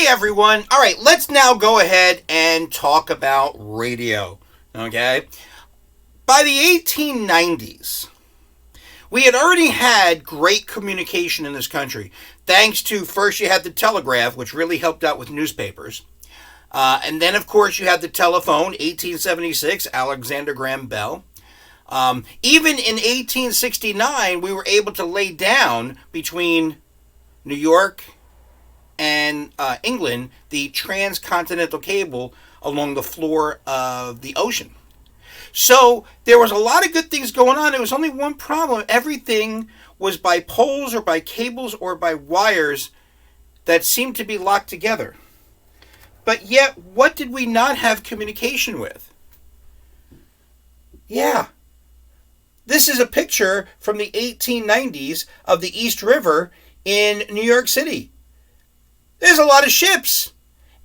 everyone. All right, let's now go ahead and talk about radio. Okay? By the 1890s, we had already had great communication in this country. Thanks to, first you had the telegraph, which really helped out with newspapers. And then, of course, you had the telephone, 1876, Alexander Graham Bell. Even in 1869, we were able to lay down between New York and England the transcontinental cable along the floor of the ocean. So there was a lot of good things going on. There was only one problem. Everything was by poles or by cables or by wires that seemed to be locked together. But yet, what did we not have communication with? Yeah. This is a picture from the 1890s of the East River in New York City. There's a lot of ships.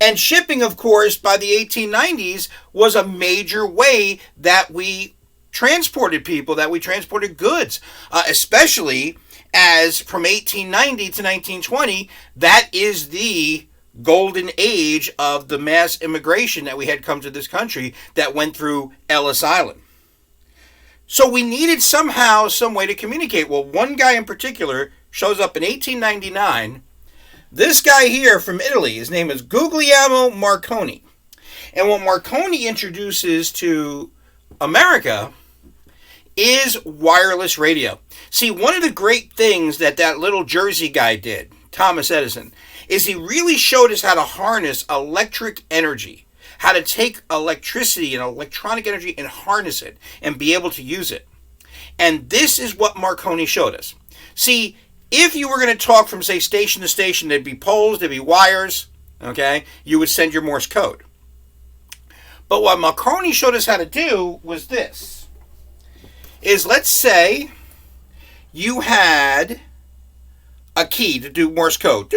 And shipping, of course, by the 1890s was a major way that we transported people, that we transported goods, especially as from 1890 to 1920, that is the golden age of the mass immigration that we had come to this country that went through Ellis Island. So we needed somehow some way to communicate. Well, one guy in particular shows up in 1899. This guy here from Italy, his name is Guglielmo Marconi. And what Marconi introduces to America is wireless radio. See, one of the great things that little Jersey guy did, Thomas Edison, is he really showed us how to harness electric energy, how to take electricity and electronic energy and harness it and be able to use it. And this is what Marconi showed us. See, if you were going to talk from, say, station to station, there'd be poles, there'd be wires, okay? You would send your Morse code. But what Marconi showed us how to do was this. Is, let's say you had a key to do Morse code.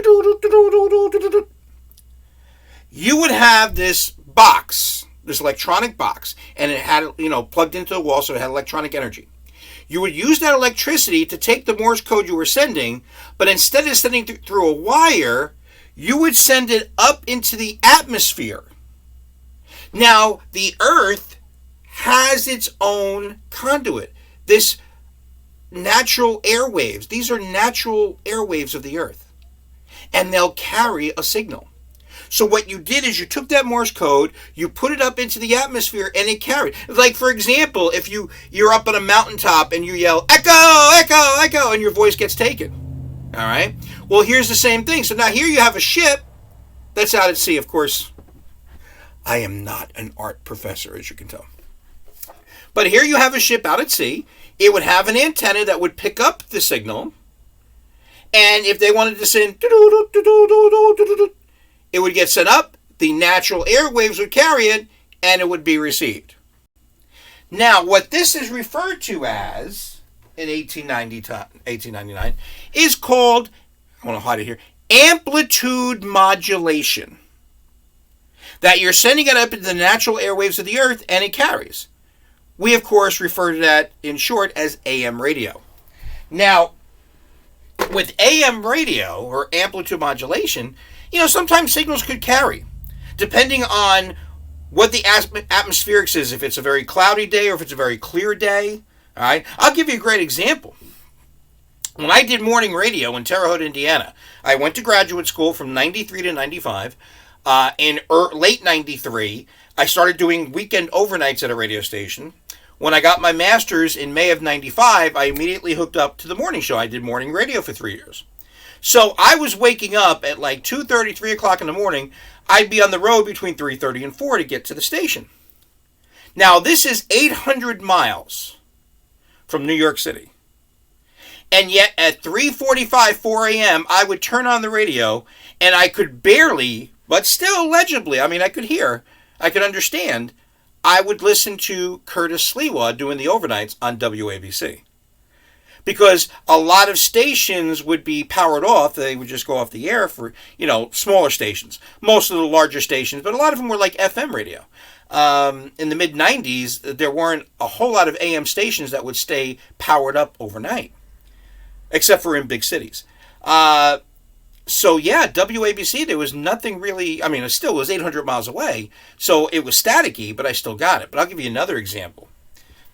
You would have this box, this electronic box, and it had, plugged into the wall, so it had electronic energy. You would use that electricity to take the Morse code you were sending, but instead of sending it through a wire, you would send it up into the atmosphere. Now, the Earth has its own conduit. This natural airwaves. These are natural airwaves of the Earth. And they'll carry a signal. So what you did is you took that Morse code, you put it up into the atmosphere, and it carried. Like, for example, if you're up on a mountaintop and you yell, "Echo, echo, echo," and your voice gets taken. All right? Well, here's the same thing. So now here you have a ship that's out at sea. Of course, I am not an art professor, as you can tell. But here you have a ship out at sea. It would have an antenna that would pick up the signal. And if they wanted to send, it would get sent up, the natural airwaves would carry it, and it would be received. Now, what this is referred to as, in 1899, is called, I want to hide it here, amplitude modulation. That you're sending it up into the natural airwaves of the Earth, and it carries. We, of course, refer to that, in short, as AM radio. Now, with AM radio, or amplitude modulation, sometimes signals could carry, depending on what the atmospherics is, if it's a very cloudy day or if it's a very clear day. All right, I'll give you a great example. When I did morning radio in Terre Haute, Indiana, I went to graduate school from 93 to 95. In late 93, I started doing weekend overnights at a radio station. When I got my master's in May of 95, I immediately hooked up to the morning show. I did morning radio for 3 years. So I was waking up at like 2:30, 3 o'clock in the morning. I'd be on the road between 3:30 and 4 to get to the station. Now, this is 800 miles from New York City. And yet at 3:45, 4 a.m., I would turn on the radio, and I could barely, but still legibly, I could hear, I could understand, I would listen to Curtis Sliwa doing the overnights on WABC. Because a lot of stations would be powered off. They would just go off the air for, smaller stations. Most of the larger stations, but a lot of them were like FM radio. In the mid-90s, there weren't a whole lot of AM stations that would stay powered up overnight, except for in big cities. So yeah, WABC, there was nothing really, I mean, it still was 800 miles away, so it was staticky, but I still got it. But I'll give you another example.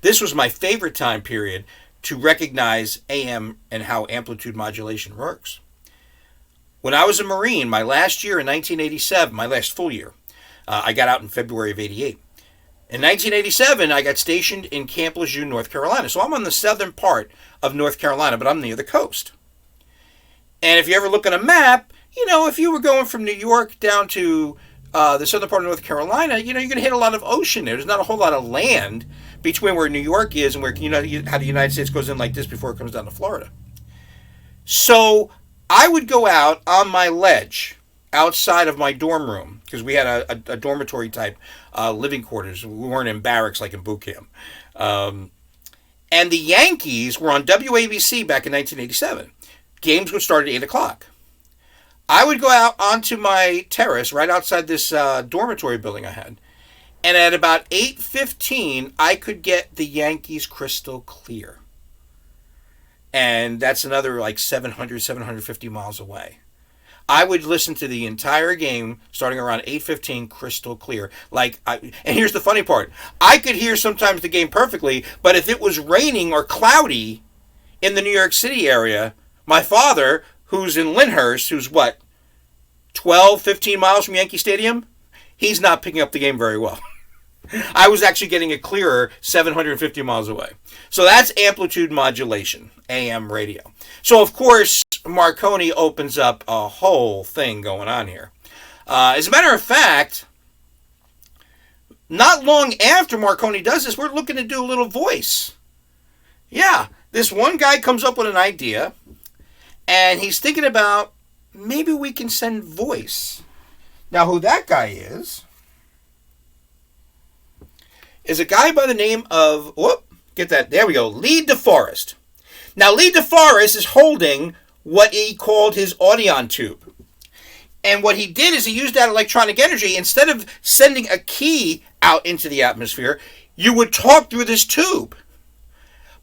This was my favorite time period to recognize AM and how amplitude modulation works. When I was a Marine, my last year in 1987, my last full year, I got out in February of 88. In 1987, I got stationed in Camp Lejeune, North Carolina. So I'm on the southern part of North Carolina, but I'm near the coast. And if you ever look at a map, if you were going from New York down to the southern part of North Carolina, you're going to hit a lot of ocean there. There's not a whole lot of land between where New York is and where, how the United States goes in like this before it comes down to Florida. So I would go out on my ledge outside of my dorm room, because we had a dormitory type living quarters. We weren't in barracks like in boot camp. And the Yankees were on WABC back in 1987. Games would start at 8 o'clock. I would go out onto my terrace right outside this dormitory building I had. And at about 8:15, I could get the Yankees crystal clear. And that's another like 750 miles away. I would listen to the entire game starting around 8:15 crystal clear. And here's the funny part. I could hear sometimes the game perfectly, but if it was raining or cloudy in the New York City area, my father, who's in Lyndhurst, who's 12, 15 miles from Yankee Stadium, he's not picking up the game very well. I was actually getting it clearer 750 miles away. So that's amplitude modulation, AM radio. So, of course, Marconi opens up a whole thing going on here. As a matter of fact, not long after Marconi does this, we're looking to do a little voice. Yeah, this one guy comes up with an idea, and he's thinking about maybe we can send voice. Now, who that guy is a guy by the name of, there we go, Lee DeForest. Now, Lee DeForest is holding what he called his Audion tube. And what he did is he used that electronic energy. Instead of sending a key out into the atmosphere, you would talk through this tube.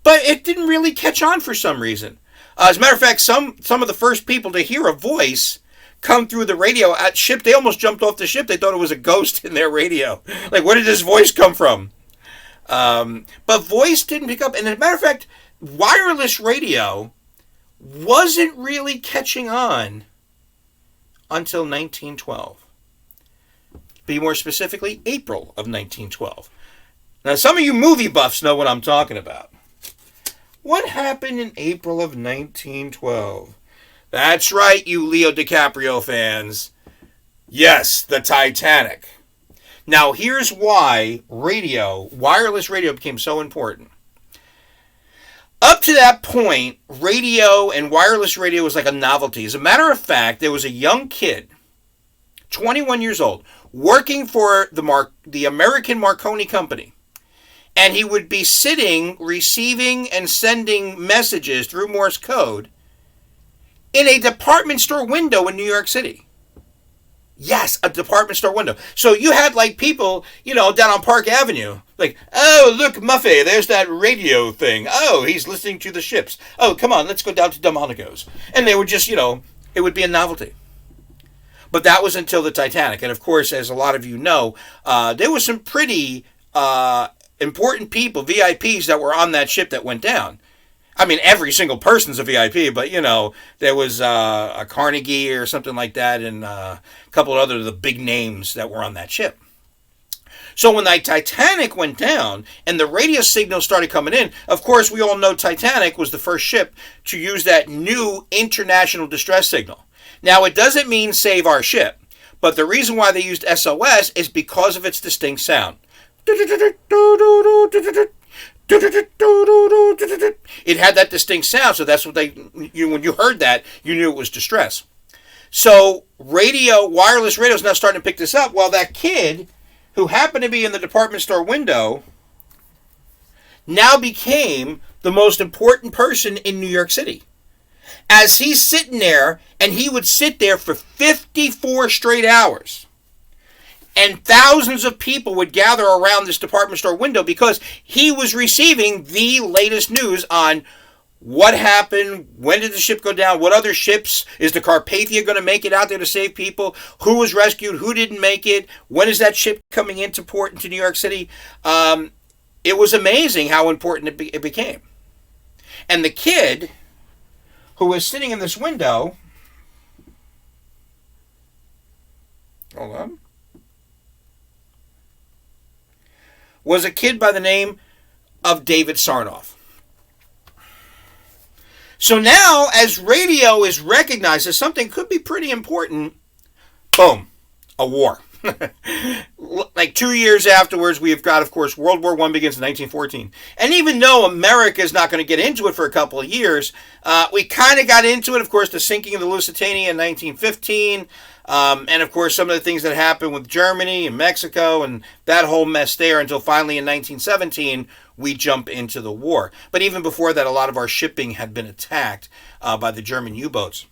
But it didn't really catch on for some reason. As a matter of fact, some of the first people to hear a voice come through the radio at ship, they almost jumped off the ship. They thought it was a ghost in their radio. Like, where did this voice come from? But voice didn't pick up. And as a matter of fact, wireless radio wasn't really catching on until 1912. Be more specifically, April of 1912. Now, some of you movie buffs know what I'm talking about. What happened in April of 1912? That's right, you Leo DiCaprio fans. Yes, the Titanic. Now, here's why wireless radio became so important. Up to that point, radio and wireless radio was like a novelty. As a matter of fact, there was a young kid, 21 years old, working for the American Marconi Company. And he would be sitting, receiving and sending messages through Morse code in a department store window in New York City. Yes, a department store window. So you had people, down on Park Avenue. Like, oh, look, Muffy, there's that radio thing. Oh, he's listening to the ships. Oh, come on, let's go down to Delmonico's. And they would just, it would be a novelty. But that was until the Titanic. And of course, as a lot of you know, there was some pretty important people, VIPs, that were on that ship that went down. I mean, every single person's a VIP, but, there was a Carnegie or something like that, and a couple of other the big names that were on that ship. So when the Titanic went down and the radio signal started coming in, of course, we all know Titanic was the first ship to use that new international distress signal. Now, it doesn't mean save our ship, but the reason why they used SOS is because of its distinct sound. It had that distinct sound, so that's what when you heard that, you knew it was distress. So wireless radio is now starting to pick this up. Well, that kid who happened to be in the department store window now became the most important person in New York City. As he's sitting there, and he would sit there for 54 straight hours. And thousands of people would gather around this department store window because he was receiving the latest news on What happened? When did the ship go down? What other ships? Is the Carpathia going to make it out there to save people? Who was rescued? Who didn't make it? When is that ship coming into port into New York City? It was amazing how important it became. And the kid who was sitting in this window, hold on, was a kid by the name of David Sarnoff. So now, as radio is recognized as something could be pretty important, boom, a war. Like 2 years afterwards, we've got, of course, World War I begins in 1914. And even though America is not going to get into it for a couple of years, we kind of got into it, of course, the sinking of the Lusitania in 1915, and, of course, some of the things that happened with Germany and Mexico and that whole mess there until finally in 1917, we jump into the war. But even before that, a lot of our shipping had been attacked by the German U-boats.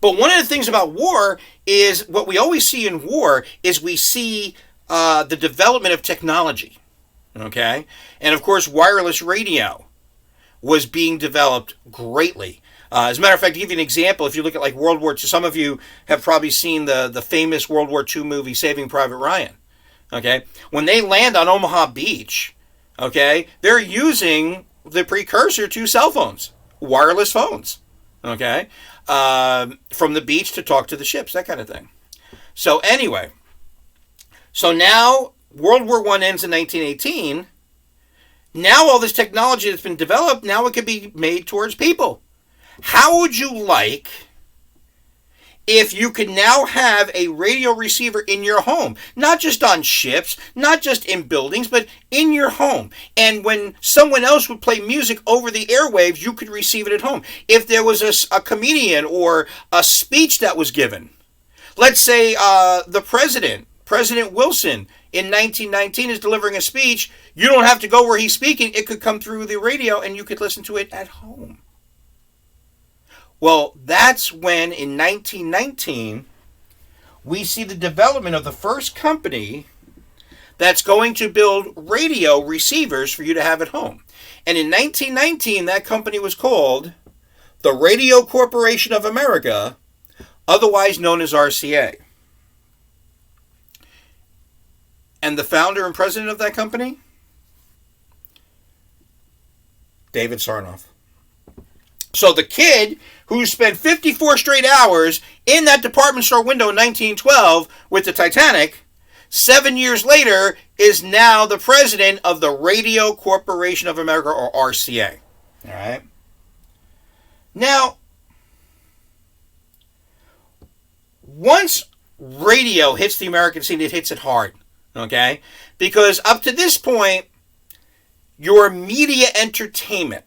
But one of the things about war is what we always see in war is we see the development of technology. Okay? And of course, wireless radio was being developed greatly. As a matter of fact, to give you an example, if you look at like World War II, some of you have probably seen the famous World War II movie Saving Private Ryan. Okay? When they land on Omaha Beach, okay, they're using the precursor to cell phones, wireless phones. Okay? From the beach to talk to the ships, that kind of thing. So anyway, so now World War I ends in 1918. Now all this technology that's been developed, now it can be made towards people. How would you like if you could now have a radio receiver in your home, not just on ships, not just in buildings, but in your home. And when someone else would play music over the airwaves, you could receive it at home. If there was a comedian or a speech that was given, let's say the President Wilson in 1919 is delivering a speech, you don't have to go where he's speaking. It could come through the radio and you could listen to it at home. Well, that's when, in 1919, we see the development of the first company that's going to build radio receivers for you to have at home. And in 1919, that company was called the Radio Corporation of America, otherwise known as RCA. And the founder and president of that company? David Sarnoff. So the kid who spent 54 straight hours in that department store window in 1912 with the Titanic, 7 years later is now the president of the Radio Corporation of America, or RCA. All right. Now, once radio hits the American scene, it hits it hard. Okay? Because up to this point, your media entertainment.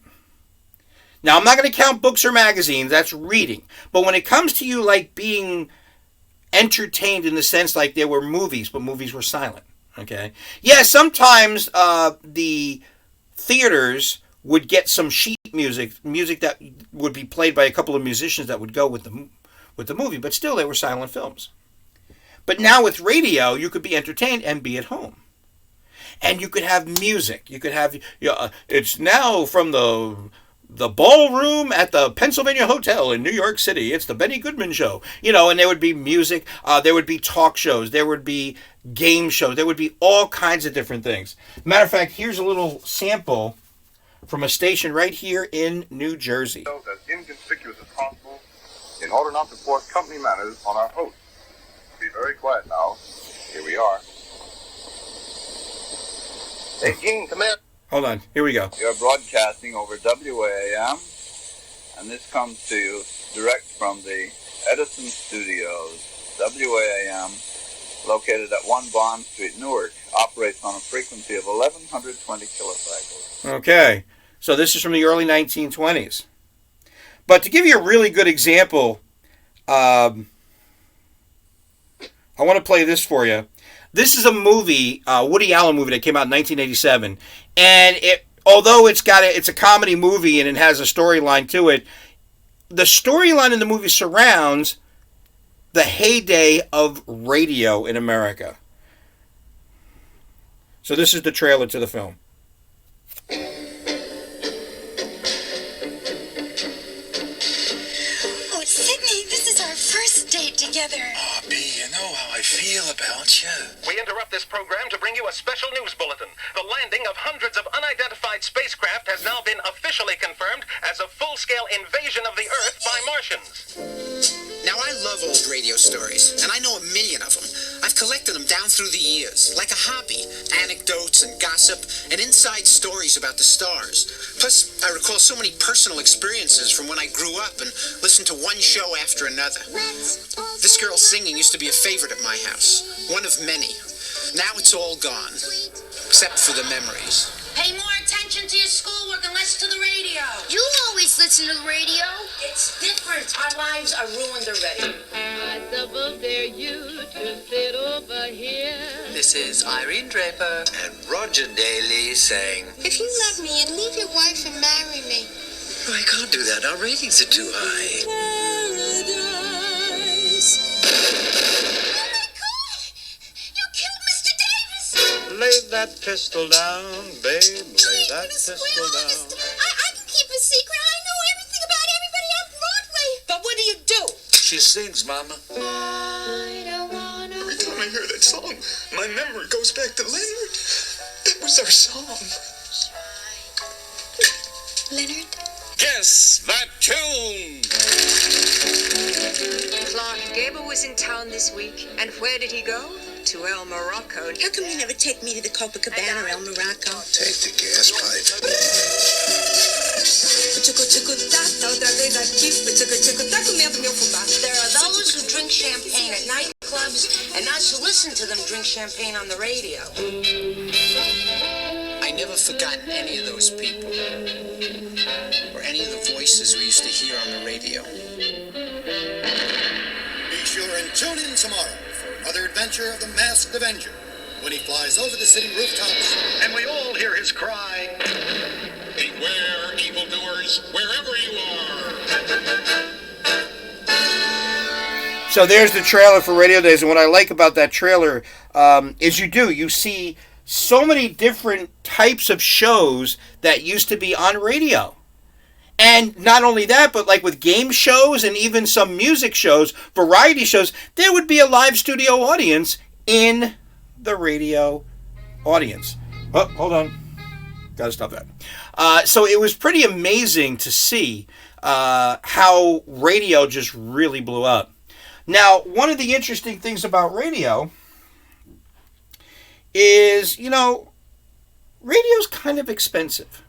Now, I'm not going to count books or magazines. That's reading. But when it comes to you, like, being entertained in the sense like there were movies, but movies were silent. Okay? Yeah, sometimes the theaters would get some sheet music that would be played by a couple of musicians that would go with the movie. But still, they were silent films. But now with radio, you could be entertained and be at home. And you could have music. You could have, it's now from the ballroom at the Pennsylvania Hotel in New York City. It's the Benny Goodman Show. And there would be music. There would be talk shows. There would be game shows. There would be all kinds of different things. Matter of fact, here's a little sample from a station right here in New Jersey. As inconspicuous as possible in order not to force company manners on our host. Be very quiet now. Here we are. Taking command. Hold on. Here we go. You're broadcasting over WAAM, and this comes to you direct from the Edison Studios. WAAM, located at 1 Bond Street, Newark, operates on a frequency of 1120 kilocycles. Okay. So this is from the early 1920s. But to give you a really good example, I want to play this for you. This is a movie, Woody Allen movie that came out in 1987, and although it's a comedy movie and it has a storyline to it, the storyline in the movie surrounds the heyday of radio in America. So this is the trailer to the film. you know how I feel about you. We interrupt this program to bring you a special news bulletin. The landing of hundreds of unidentified spacecraft has now been officially confirmed as a full-scale invasion of the Earth by Martians. Now, I love old radio stories, and I know a million of them. I've collected them down through the years, like a hobby. Anecdotes and gossip and inside stories about the stars. Plus, I recall so many personal experiences from when I grew up and listened to one show after another. This girl singing used to be a favorite at my house, one of many. Now it's all gone, except for the memories. Pay more attention to your schoolwork and less to the radio. You always listen to the radio. It's different. Our lives are ruined already. I suppose dare you to sit over here. This is Irene Draper And Roger Daly saying, If you love me, you'd leave your wife and marry me. Oh, I can't do that. Our ratings are too high. Paradise. Oh my God! You killed Mr. Davis! Lay that pistol down, babe. Lay that Please, pistol Will, down. I can keep a secret. I know everything about everybody on Broadway. But what do you do? she sings, Mama. I don't wanna. Every time I hear that song, my memory goes back to Leonard. That was our song. Leonard? Guess that tune. Clark Gable was in town this week, and where did he go? To El Morocco. How come you never take me to the Copacabana or El Morocco? Take the gas pipe. There are those who drink champagne at nightclubs and those who listen to them drink champagne on the radio. I never forgot any of those people, or any of the voices we used to hear on the radio. Be sure and tune in tomorrow for another adventure of the Masked Avenger, when he flies over the city rooftops and we all hear his cry, "Beware, evildoers, wherever you are." So there's the trailer for Radio Days, and what I like about that trailer is you see so many different types of shows that used to be on radio. And not only that, but like with game shows and even some music shows, variety shows, there would be a live studio audience in the radio audience. Oh, hold on. Gotta stop that. So it was pretty amazing to see how radio just really blew up. Now, one of the interesting things about radio is, radio's kind of expensive.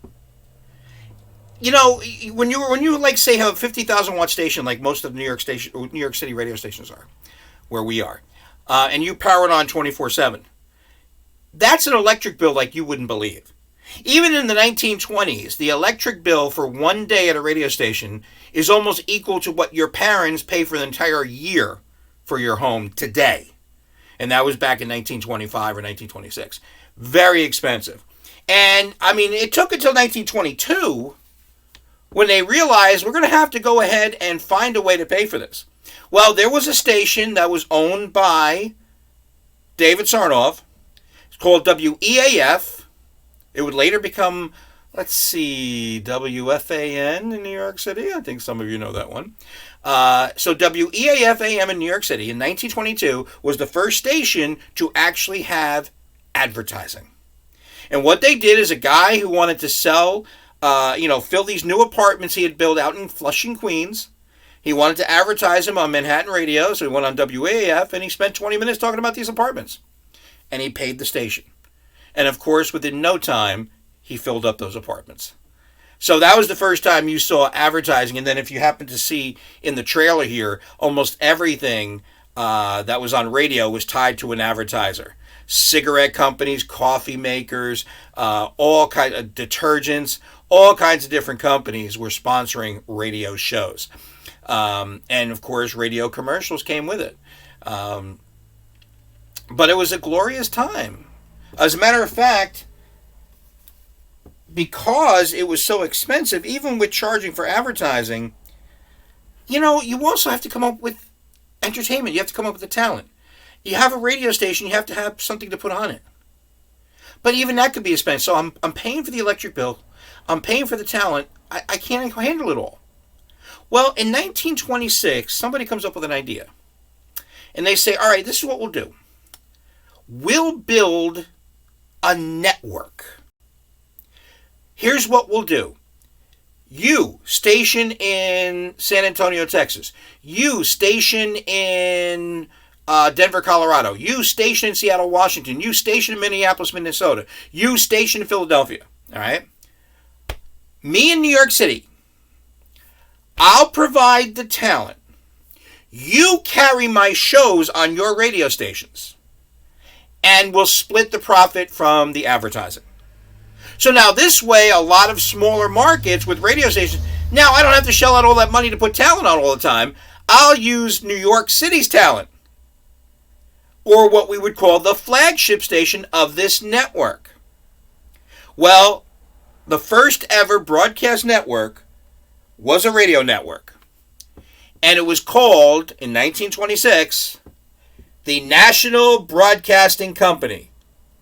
When you like say have a 50,000 watt station like most of New York City radio stations are, where we are, and you power it on 24/7, that's an electric bill like you wouldn't believe. Even in the 1920s, the electric bill for one day at a radio station is almost equal to what your parents pay for the entire year for your home today. And that was back in 1925 or 1926. Very expensive. And, it took until 1922 when they realized we're going to have to go ahead and find a way to pay for this. Well, there was a station that was owned by David Sarnoff. It's called WEAF. It would later become, WFAN in New York City. I think some of you know that one. So WEAF AM in New York City in 1922 was the first station to actually have advertising. And what they did is a guy who wanted to sell, fill these new apartments he had built out in Flushing, Queens. He wanted to advertise them on Manhattan radio, so he went on WAAF, and he spent 20 minutes talking about these apartments. And he paid the station. And of course, within no time, he filled up those apartments. So that was the first time you saw advertising. And then if you happen to see in the trailer here, almost everything that was on radio was tied to an advertiser. Cigarette companies, coffee makers, all kinds of detergents, all kinds of different companies were sponsoring radio shows. And of course, radio commercials came with it. But it was a glorious time. As a matter of fact, because it was so expensive, even with charging for advertising, you also have to come up with entertainment. You have to come up with the talent. You have a radio station, you have to have something to put on it. But even that could be expensive. So I'm paying for the electric bill. I'm paying for the talent. I can't handle it all. Well, in 1926, somebody comes up with an idea. And they say, all right, this is what we'll do. We'll build a network. Here's what we'll do. You, station in San Antonio, Texas. You, station in Denver, Colorado. You, station in Seattle, Washington. You, station in Minneapolis, Minnesota. You, station in Philadelphia. All right? Me in New York City. I'll provide the talent. You carry my shows on your radio stations. And we'll split the profit from the advertising. So now this way, a lot of smaller markets with radio stations, now I don't have to shell out all that money to put talent on all the time. I'll use New York City's talent. Or what we would call the flagship station of this network. Well, the first ever broadcast network was a radio network. And it was called, in 1926, the National Broadcasting Company,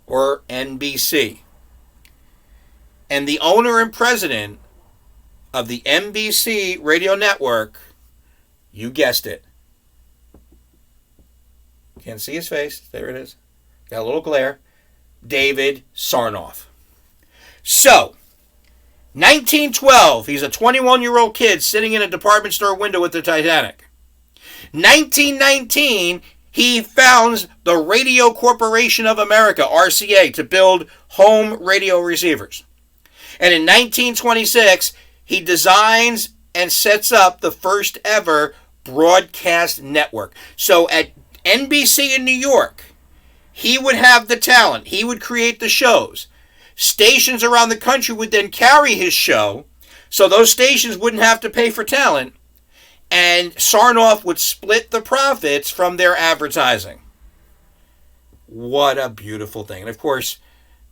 or NBC. And the owner and president of the NBC radio network, you guessed it. Can't see his face. There it is. Got a little glare. David Sarnoff. So, 1912, he's a 21-year-old kid sitting in a department store window with the Titanic. 1919, he founds the Radio Corporation of America, RCA, to build home radio receivers. And in 1926, he designs and sets up the first ever broadcast network. So at NBC in New York, he would have the talent. He would create the shows. Stations around the country would then carry his show, so those stations wouldn't have to pay for talent, and Sarnoff would split the profits from their advertising. What a beautiful thing. And of course,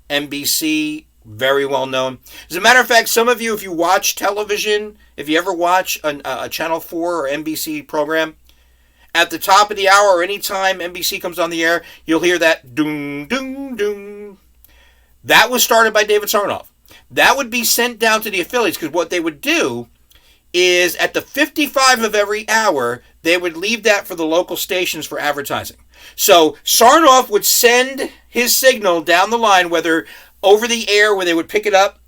NBC, very well known. As a matter of fact, some of you, if you watch television, if you ever watch a Channel 4 or NBC program, at the top of the hour or any time NBC comes on the air, you'll hear that doom, doom, doom. That was started by David Sarnoff. That would be sent down to the affiliates, because what they would do is at the 55 of every hour, they would leave that for the local stations for advertising. So Sarnoff would send his signal down the line, whether over the air where they would pick it up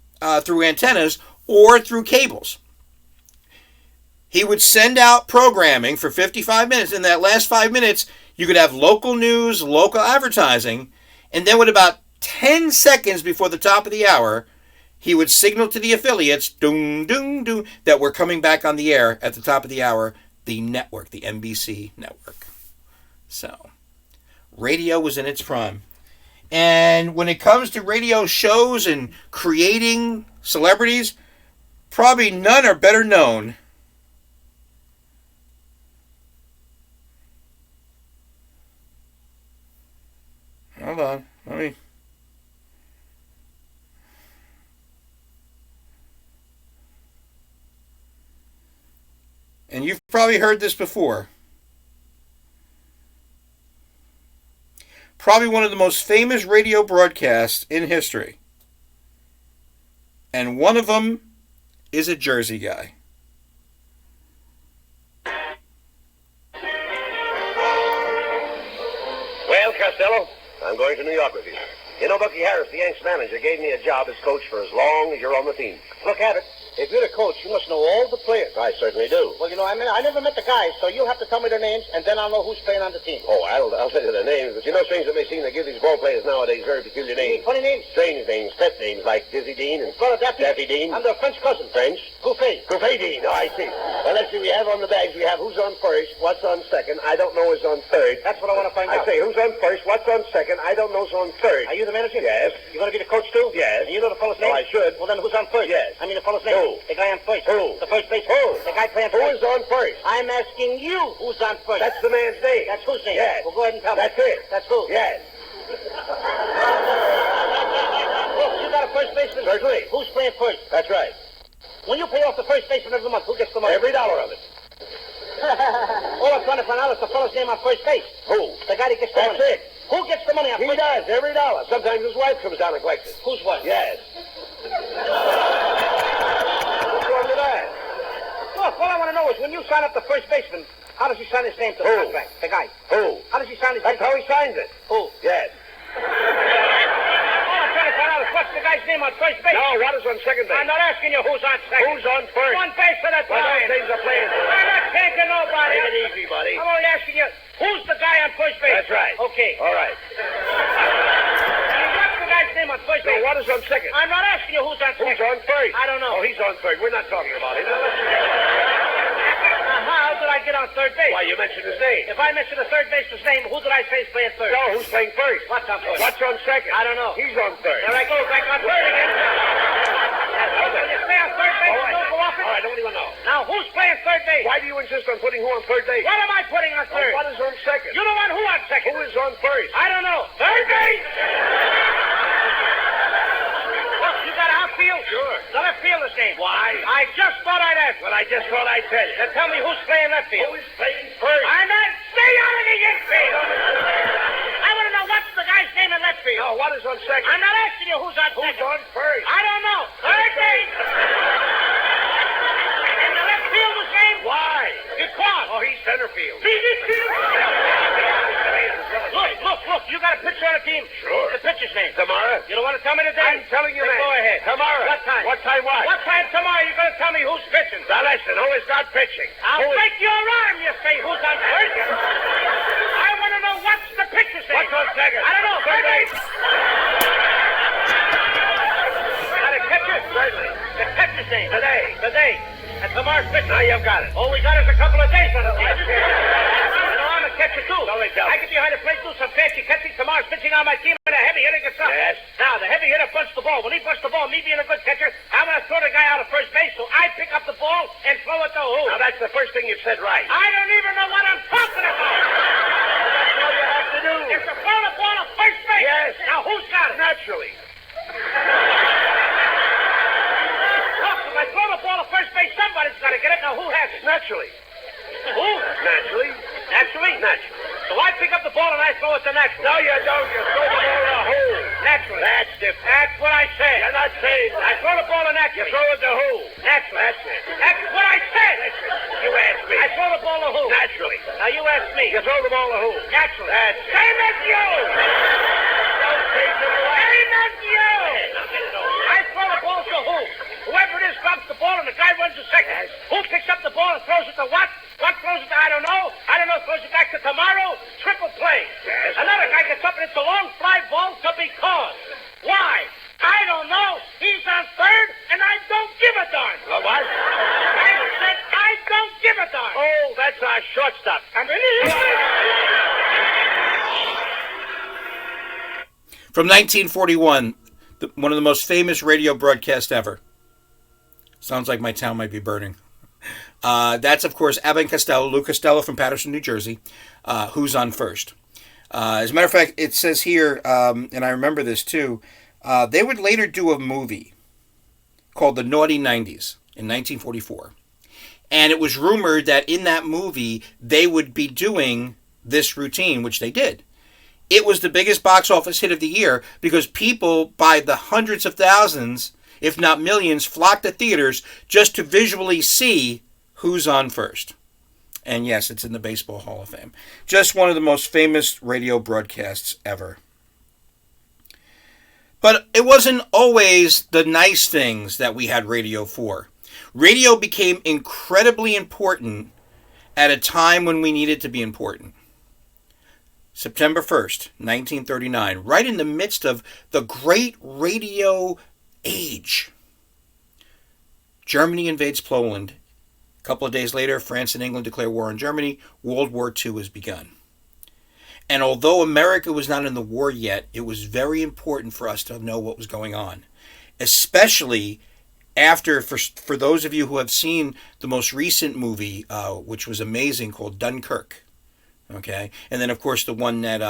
through antennas or through cables. He would send out programming for 55 minutes. In that last 5 minutes, you could have local news, local advertising, and then with about 10 seconds before the top of the hour, he would signal to the affiliates, doom, doom, doom, that we're coming back on the air at the top of the hour, the network, the NBC network. So, radio was in its prime. And when it comes to radio shows and creating celebrities, probably none are better known . Hold on, let me... And you've probably heard this before. Probably one of the most famous radio broadcasts in history. And one of them is a Jersey guy. Well, Costello, I'm going to New York with you. You know, Bucky Harris, the Yanks manager, gave me a job as coach for as long as you're on the team. Look at it. If you're the coach, you must know all the players. I certainly do. Well, you know, I never met the guys, so you'll have to tell me their names, and then I'll know who's playing on the team. Oh, I'll tell you their names, but you know, strange it may seem, they give these ball players nowadays very peculiar names. Funny names? Strange names, pet names, like Dizzy Dean and Daffy Dean. I'm their French cousin. French? Gouffé. Gouffé Dean, oh, I see. Well, let's see, we have on the bags, we have who's on first, what's on second, I don't know who's on third. That's what I want to find out. I say, who's on first, what's on second, I don't know who's on third. Are you the manager? Yes. You going to be the coach, too? Yes. And you know the fellow's name? Oh, I should. Well, then who's on first? Yes. I mean the fellow's name? Who? The guy on first. Who? The first base. Who? The guy playing first. Who is on first? I'm asking you who's on first. That's the man's name. That's whose name? Yes. Well, go ahead and tell me. That's it. That's who? Yes. Look, you got a first baseman? Certainly. Who's playing first? That's right. When you pay off the first baseman every month, who gets the money? Every dollar of it. All I'm trying to find out is the fellow's name on first base. Who? The guy that gets the money. That's it. Who gets the money on first base? He does, every dollar. Sometimes his wife comes down and collects it. Whose wife? Yes. Look, all I want to know is when you sign up the first baseman, how does he sign his name to the contract? The guy. Who? That's how he signs it. Who? Yes. I'm trying to find out what's the guy's name on first base. No, what is on second base? I'm not asking you who's on second. Who's on first? One base at a Well, time. those things are playing. I'm not taking nobody. Take it easy, buddy. I'm only asking you, who's the guy on first base? That's right. Okay. All right. What's the guy's name on first base? So what is on second? I'm not asking you who's on second. Who's on first? I don't know. Oh, he's on third. We're not talking about him. Now, let's How did I get on third base? Why, you mentioned his name. If I mention the third baseman's name, who did I say is playing third? No, who's playing first? What's on first? What's on second? I don't know. He's on third. There I go, back on third again. Will you stay on third base and don't go off it? All right, don't even know. Now, who's playing third base? Why do you insist on putting who on third base? What am I putting on third? What is on second? You don't want who on second? Who is on first? I don't know. Third base? Look, you got outfield? Sure. The left fielder's name. Why? I just thought I'd ask. Well, I just thought I'd tell you. Then tell me who's playing left field. Who is playing first? I'm not. Stay out of the infield. I want to know what's the guy's name in left field. No, what is on second? I'm not asking you who's on second. Who's on first? I don't know. Third base. And the left fielder's name? Why? Because. Oh, he's center field. Look, you got a pitcher on the team. Sure. The pitcher's name. Tomorrow? You don't want to tell me today? I'm telling you, Then man. go ahead. Tomorrow. What time? What time what? What time tomorrow you going to tell me who's pitching? Now listen, who is not pitching? I'll break your arm, you say, who's on first? I want to know what's the pitcher's name. What's on second? I don't know. Third base. Got a catcher? Certainly. The catcher's name. Today. And tomorrow's pitcher. Now you've got it. All we got is a couple of days on the team. You know, I'm a catcher, too. Don't let down. I get behind the plate, do some fancy catching. Tomorrow's pitching on my team, and a heavy hitter gets up. Yes. Now, the heavy hitter bunts the ball. When he bunts the ball, me being a good catcher, I'm going to throw the guy out of first base, so I pick up the ball and throw it to who? Now that's the first thing you've said right. I don't even know what I'm talking about. That's all you have to do. It's to throw the ball to first base. Yes. Now, who's got it? Naturally. Look, if I throw the ball to first base, somebody's got to get it. Now, who has it? Naturally. Who? Naturally. Naturally? Naturally. So I pick up the ball and I throw it to Naturally. No, you don't. You throw the ball in a hole. Naturally. That's different. That's what I said. You're not saying that. I throw the ball to You Naturally. throw it to who? Naturally. That's it. That's what I said. Listen, you ask me. I throw the ball to who? Naturally. Now you ask me. You throw the ball to who? Naturally. That's it. Same as you. Don't change it away. Same as you. Now get it over. I throw the ball to who? Whoever it is drops the ball and the guy runs to second. Yes. Who picks up the ball and throws it to what? What throws it to? I don't know. I don't know. Throws it back to tomorrow. Triple play. Yes. Another guy gets up and it's a long fly ball to be caught. Why? I don't know. He's on third and I don't give a darn. What? I said I don't give a darn. Oh, that's our shortstop. I'm really. From 1941, one of the most famous radio broadcasts ever. Sounds like my town might be burning. That's, of course, Abbott and Costello, Lou Costello from Paterson, New Jersey, who's on first. As a matter of fact, it says here, and I remember this too, they would later do a movie called The Naughty 90s in 1944. And it was rumored that in that movie, they would be doing this routine, which they did. It was the biggest box office hit of the year because people, by the hundreds of thousands, if not millions, flocked to theaters just to visually see who's on first. And yes, it's in the Baseball Hall of Fame. Just one of the most famous radio broadcasts ever. But it wasn't always the nice things that we had radio for. Radio became incredibly important at a time when we needed to be important. September 1st, 1939, right in the midst of the great radio age. Germany invades Poland. A couple of days later, France and England declare war on Germany. World War II has begun. And although America was not in the war yet, it was very important for us to know what was going on. Especially after, for those of you who have seen the most recent movie, which was amazing, called Dunkirk. Okay? And then, of course, the one that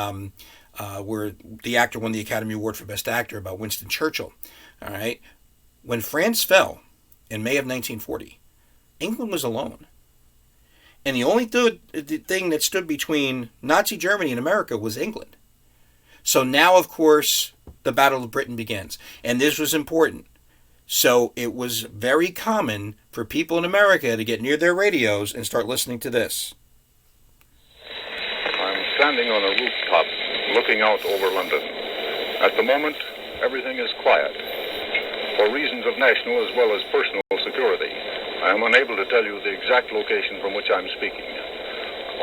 where the actor won the Academy Award for Best Actor about Winston Churchill. All right? When France fell in May of 1940, England was alone. And the only thing that stood between Nazi Germany and America was England. So now, of course, the Battle of Britain begins. And this was important. So it was very common for people in America to get near their radios and start listening to this. I'm standing on a rooftop looking out over London. At the moment, everything is quiet. For reasons of national as well as personal security, I am unable to tell you the exact location from which I'm speaking.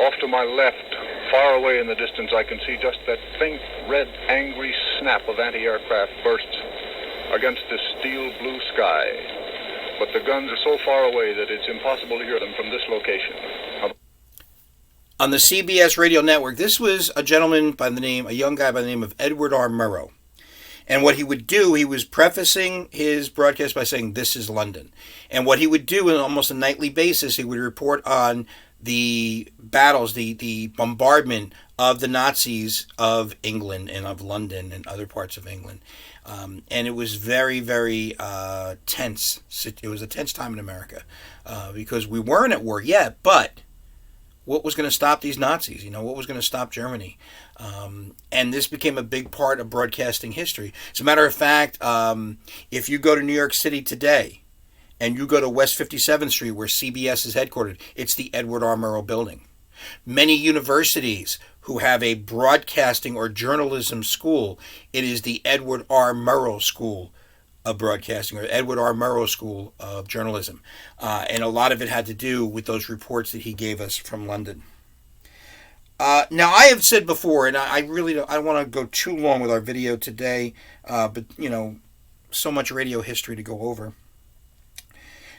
Off to my left, far away in the distance, I can see just that faint, red, angry snap of anti-aircraft bursts against this steel blue sky. But the guns are so far away that it's impossible to hear them from this location. On the CBS radio network, this was a young guy by the name of Edward R. Murrow. And what he would do, he was prefacing his broadcast by saying, "This is London." And what he would do on almost a nightly basis, he would report on the battles, the bombardment of the Nazis of England and of London and other parts of England. And it was very, very tense. It was a tense time in America because we weren't at war yet, but what was going to stop these Nazis? What was going to stop Germany? And this became a big part of broadcasting history. As a matter of fact, if you go to New York City today and you go to West 57th Street where CBS is headquartered, it's the Edward R. Murrow building. Many universities who have a broadcasting or journalism school, it is the Edward R. Murrow School of Broadcasting or Edward R. Murrow School of Journalism. And a lot of it had to do with those reports that he gave us from London. Now, I have said before, and I really don't, I don't want to go too long with our video today, but, so much radio history to go over.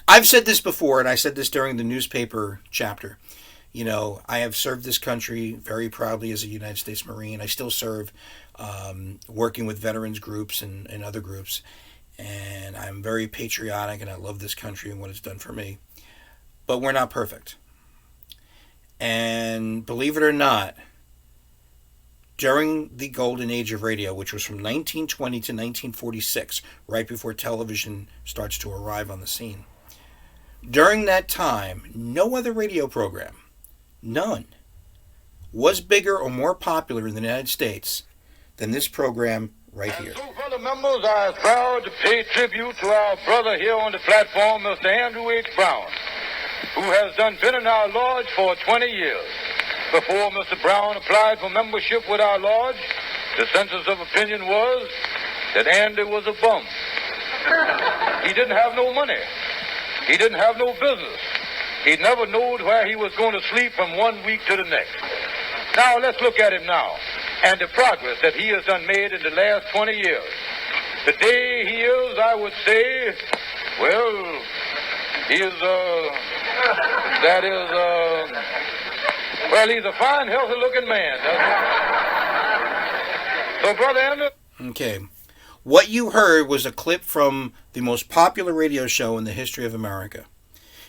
I've said this before, and I said this during the newspaper chapter. I have served this country very proudly as a United States Marine. I still serve working with veterans groups and other groups. And I'm very patriotic, and I love this country and what it's done for me. But we're not perfect. And believe it or not, during the golden age of radio, which was from 1920 to 1946, right before television starts to arrive on the scene, during that time, no other radio program, none, was bigger or more popular in the United States than this program right here. So, fellow members, I am proud to pay tribute to our brother here on the platform, Mr. Andrew H. Brown, who has been in our lodge for 20 years. Before Mr. Brown applied for membership with our lodge, the census of opinion was that Andy was a bum. He didn't have no money. He didn't have no business. He never knowed where he was going to sleep from one week to the next. Now, let's look at him now and the progress that he has made in the last 20 years. Today he is, I would say, well, he is, he's a fine, healthy-looking man. So, Brother Andrew... Okay. What you heard was a clip from the most popular radio show in the history of America.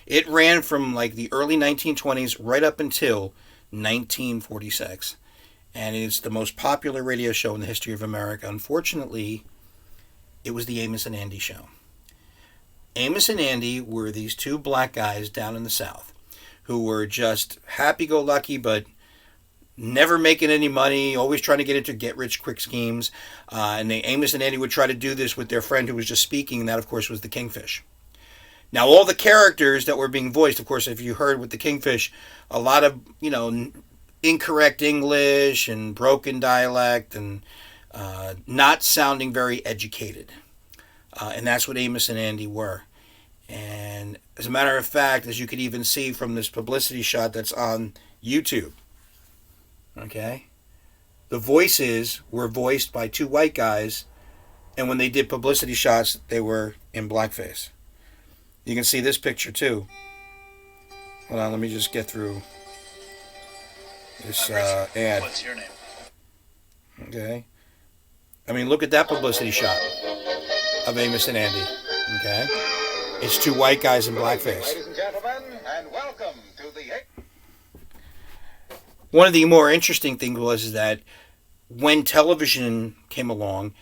It ran from like the early 1920s right up until 1946. And it's the most popular radio show in the history of America. Unfortunately, it was the Amos and Andy show. Amos and Andy were these two black guys down in the South who were just happy-go-lucky, but never making any money, always trying to get into get-rich-quick schemes. Amos and Andy would try to do this with their friend who was just speaking, and that, of course, was the Kingfish. Now, all the characters that were being voiced, of course, if you heard with the Kingfish, a lot of, incorrect English and broken dialect and not sounding very educated. And that's what Amos and Andy were. And as a matter of fact, as you could even see from this publicity shot that's on YouTube, okay, the voices were voiced by two white guys, and when they did publicity shots, they were in blackface. You can see this picture too. Hold on, let me just get through this ad. What's your name? Okay. I mean, look at that publicity shot of Amos and Andy. Okay. It's two white guys in blackface. Ladies and gentlemen, and welcome to the... One of the more interesting things was that when television came along,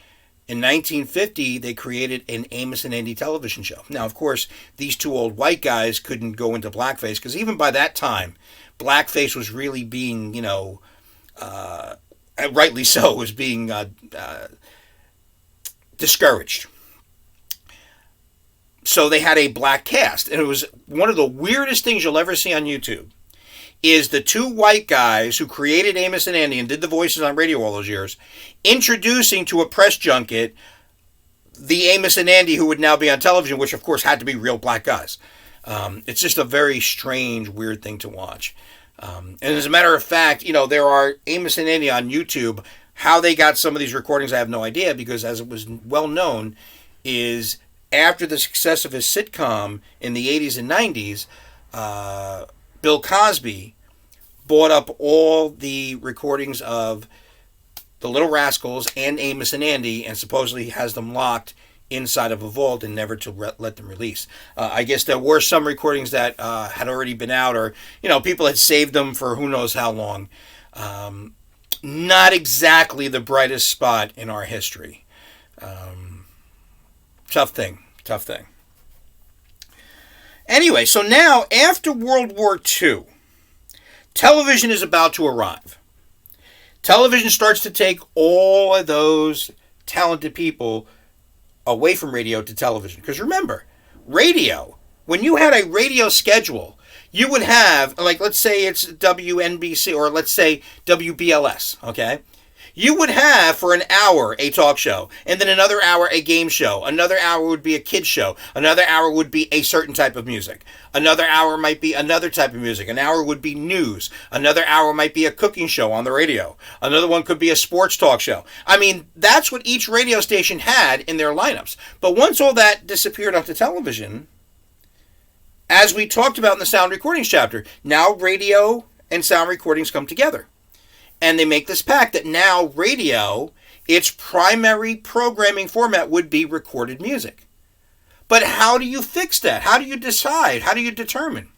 in 1950, they created an Amos and Andy television show. Now, of course, these two old white guys couldn't go into blackface, because even by that time, blackface was really being, rightly so, was being discouraged. So they had a black cast, and it was one of the weirdest things you'll ever see on YouTube. is the two white guys who created Amos and Andy and did the voices on radio all those years, introducing to a press junket the Amos and Andy who would now be on television, which of course had to be real black guys. It's just a very strange, weird thing to watch. And as a matter of fact, there are Amos and Andy on YouTube. How they got some of these recordings, I have no idea, because as it was well known, is after the success of his sitcom in the 80s and 90s, Bill Cosby bought up all the recordings of the Little Rascals and Amos and Andy and supposedly has them locked inside of a vault and never to let them release. I guess there were some recordings that had already been out, or people had saved them for who knows how long. Not exactly the brightest spot in our history. Tough thing. Anyway, so now after World War II, television is about to arrive. Television starts to take all of those talented people away from radio to television. Because remember, radio, when you had a radio schedule, you would have, like, let's say it's WNBC or let's say WBLS, okay? You would have for an hour a talk show, and then another hour a game show. Another hour would be a kids show. Another hour would be a certain type of music. Another hour might be another type of music. An hour would be news. Another hour might be a cooking show on the radio. Another one could be a sports talk show. I mean, that's what each radio station had in their lineups. But once all that disappeared onto television, as we talked about in the sound recordings chapter, now radio and sound recordings come together. And they make this pact that now radio, its primary programming format would be recorded music. But how do you fix that? How do you decide? How do you determine?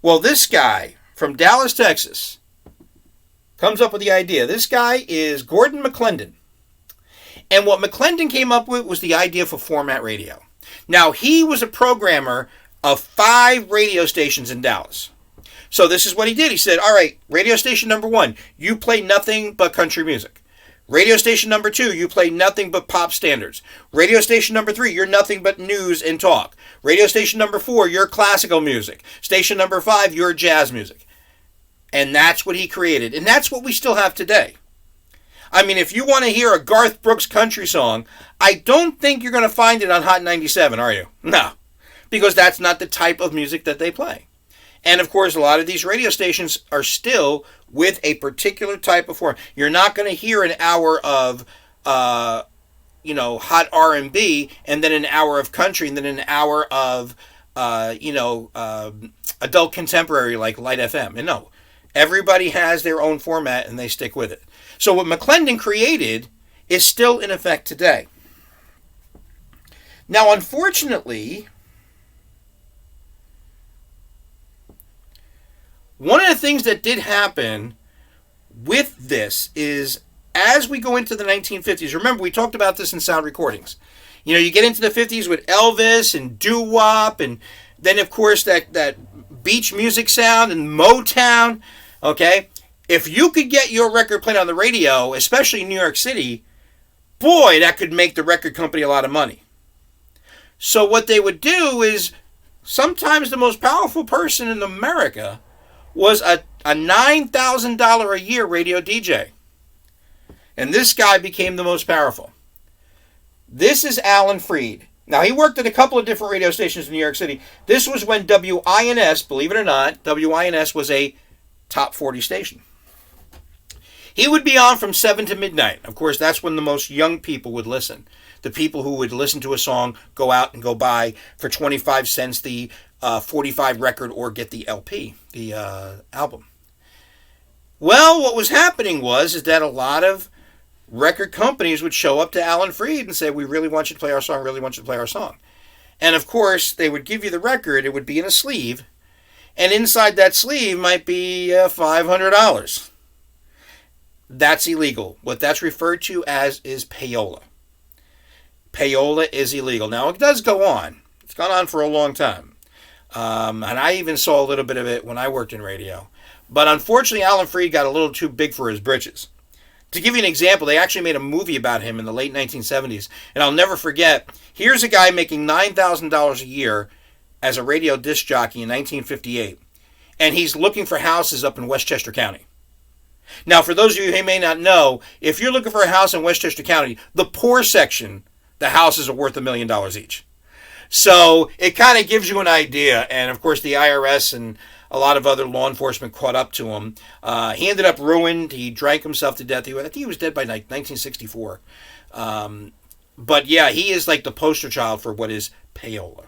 Well, this guy from Dallas, Texas, comes up with the idea. This guy is Gordon McClendon. And what McClendon came up with was the idea for format radio. Now, he was a programmer of 5 radio stations in Dallas. So this is what he did. He said, all right, radio station number 1, you play nothing but country music. Radio station number 2, you play nothing but pop standards. Radio station number 3, you're nothing but news and talk. Radio station number 4, you're classical music. Station number 5, you're jazz music. And that's what he created. And that's what we still have today. I mean, if you want to hear a Garth Brooks country song, I don't think you're going to find it on Hot 97, are you? No, because that's not the type of music that they play. And of course, a lot of these radio stations are still with a particular type of form. You're not going to hear an hour of, hot R&B, and then an hour of country, and then an hour of, adult contemporary like Light FM. And no, everybody has their own format, and they stick with it. So what McClendon created is still in effect today. Now, unfortunately, one of the things that did happen with this is as we go into the 1950s, remember we talked about this in sound recordings. You get into the 50s with Elvis and doo-wop, and then of course that beach music sound and Motown, okay? If you could get your record played on the radio, especially in New York City, boy, that could make the record company a lot of money. So what they would do is sometimes the most powerful person in America was a $9,000 a year radio DJ. And this guy became the most powerful. This is Alan Freed. Now, he worked at a couple of different radio stations in New York City. This was when WINS, believe it or not, WINS was a top 40 station. He would be on from 7 to midnight. Of course, that's when the most young people would listen. The people who would listen to a song, go out and go buy for 25 cents the 45 record or get the LP, the album. Well, what was happening is that a lot of record companies would show up to Alan Freed and say, we really want you to play our song, really want you to play our song. And of course, they would give you the record, it would be in a sleeve, and inside that sleeve might be $500. That's illegal. What that's referred to as is payola. Payola is illegal. Now, it does go on. It's gone on for a long time. And I even saw a little bit of it when I worked in radio. But unfortunately, Alan Freed got a little too big for his britches. To give you an example, they actually made a movie about him in the late 1970s. And I'll never forget, here's a guy making $9,000 a year as a radio disc jockey in 1958. and he's looking for houses up in Westchester County. Now, for those of you who may not know, if you're looking for a house in Westchester County, the poor section, the houses are worth $1 million each. So it kind of gives you an idea. And of course, the IRS and a lot of other law enforcement caught up to him. He ended up ruined. He drank himself to death. I think he was dead by 1964. But yeah, he is like the poster child for what is payola.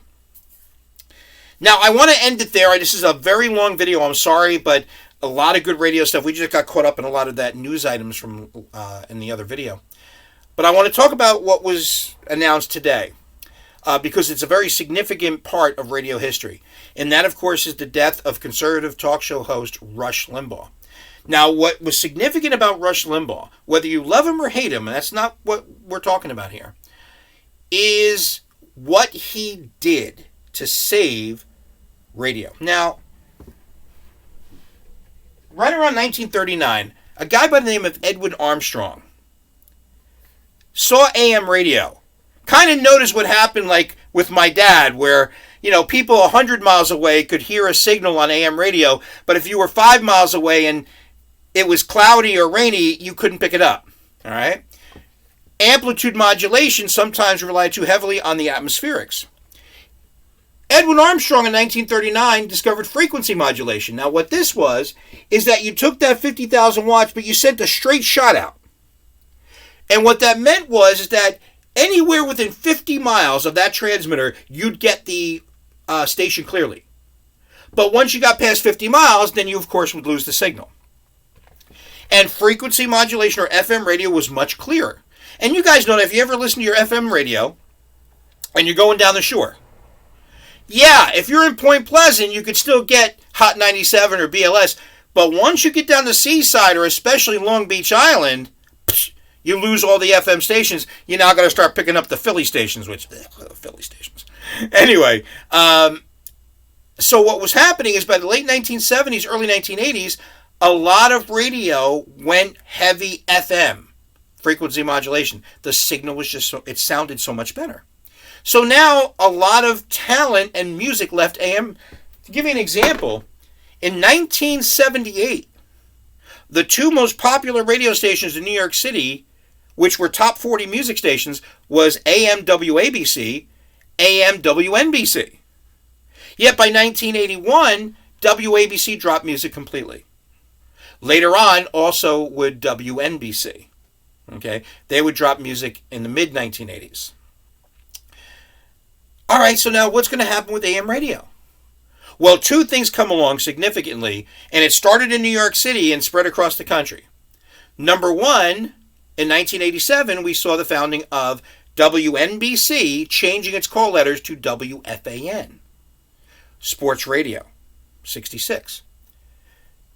Now, I want to end it there. This is a very long video. I'm sorry, but a lot of good radio stuff. We just got caught up in a lot of that news items from in the other video. But I want to talk about what was announced today because it's a very significant part of radio history. And that, of course, is the death of conservative talk show host Rush Limbaugh. Now, what was significant about Rush Limbaugh, whether you love him or hate him, and that's not what we're talking about here, is what he did to save radio. Now, right around 1939, a guy by the name of Edwin Armstrong saw AM radio. Kind of noticed what happened like with my dad, where, you know, people 100 miles away could hear a signal on AM radio, but if you were 5 miles away and it was cloudy or rainy, you couldn't pick it up. All right? Amplitude modulation sometimes relied too heavily on the atmospherics. Edwin Armstrong in 1939 discovered frequency modulation. Now, what this was is that you took that 50,000 watts, but you sent a straight shot out. And what that meant was is that anywhere within 50 miles of that transmitter, you'd get the station clearly. But once you got past 50 miles, then you, of course, would lose the signal. And frequency modulation, or FM radio, was much clearer. And you guys know that if you ever listen to your FM radio and you're going down the shore, yeah, if you're in Point Pleasant, you could still get Hot 97 or BLS. But once you get down the seaside, or especially Long Beach Island, you lose all the FM stations. You're now going to start picking up the Philly stations, which, Philly stations. Anyway, so what was happening is by the late 1970s, early 1980s, a lot of radio went heavy FM, frequency modulation. The signal was just it sounded so much better. So now a lot of talent and music left AM. To give you an example, in 1978, the two most popular radio stations in New York City, which were top 40 music stations, was AM WABC, AM WNBC. Yet by 1981, WABC dropped music completely. Later on, also would WNBC. Okay, they would drop music in the mid-1980s. All right, so now what's going to happen with AM radio? Well, two things come along significantly, and it started in New York City and spread across the country. Number one, in 1987, we saw the founding of WNBC changing its call letters to WFAN. Sports Radio, 66.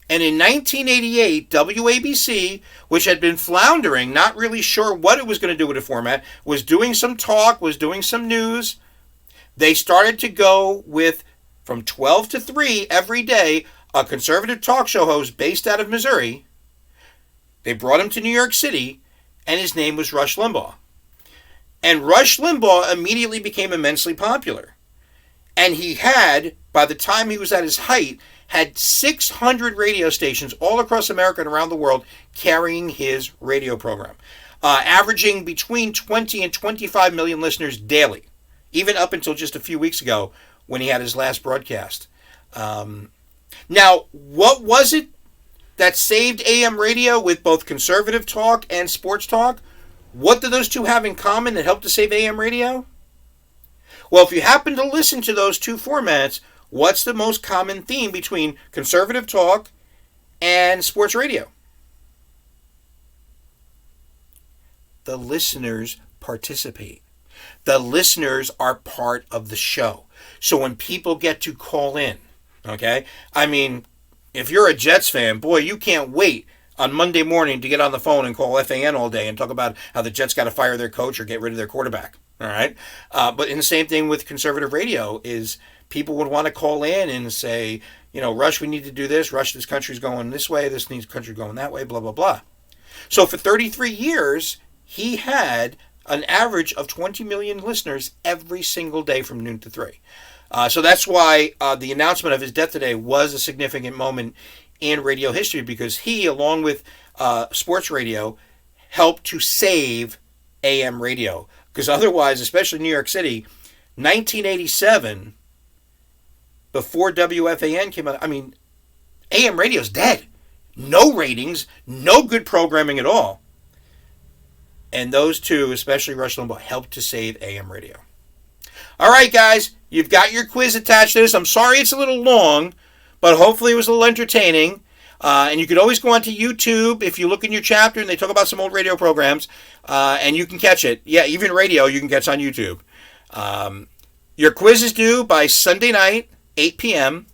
And in 1988, WABC, which had been floundering, not really sure what it was going to do with the format, was doing some talk, was doing some news. They started to go with, from 12 to 3 every day, a conservative talk show host based out of Missouri. They brought him to New York City, and his name was Rush Limbaugh. And Rush Limbaugh immediately became immensely popular. And he had, by the time he was at his height, had 600 radio stations all across America and around the world carrying his radio program, averaging between 20 and 25 million listeners daily, even up until just a few weeks ago when he had his last broadcast. Now, what was it that saved AM radio with both conservative talk and sports talk? What do those two have in common that helped to save AM radio? Well, if you happen to listen to those two formats, what's the most common theme between conservative talk and sports radio? The listeners participate. The listeners are part of the show. So when people get to call in, okay? I mean, if you're a Jets fan, boy, you can't wait on Monday morning to get on the phone and call FAN all day and talk about how the Jets got to fire their coach or get rid of their quarterback, all right? But in the same thing with conservative radio is people would want to call in and say, you know, Rush, we need to do this. Rush, this country's going this way. This country going that way, blah, blah, blah. So for 33 years, he had an average of 20 million listeners every single day from noon to 3. So that's why the announcement of his death today was a significant moment in radio history, because he, along with sports radio, helped to save AM radio. Because otherwise, especially in New York City, 1987, before WFAN came out, I mean, AM radio's dead. No ratings, no good programming at all. And those two, especially Rush Limbaugh, helped to save AM radio. All right, guys, you've got your quiz attached to this. I'm sorry it's a little long, but hopefully it was a little entertaining. And you could always go onto YouTube if you look in your chapter and they talk about some old radio programs, and you can catch it. Yeah, even radio you can catch on YouTube. Your quiz is due by Sunday night, 8 p.m.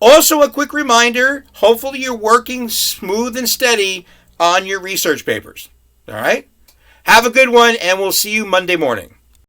Also, a quick reminder, hopefully you're working smooth and steady on your research papers. All right? Have a good one, and we'll see you Monday morning.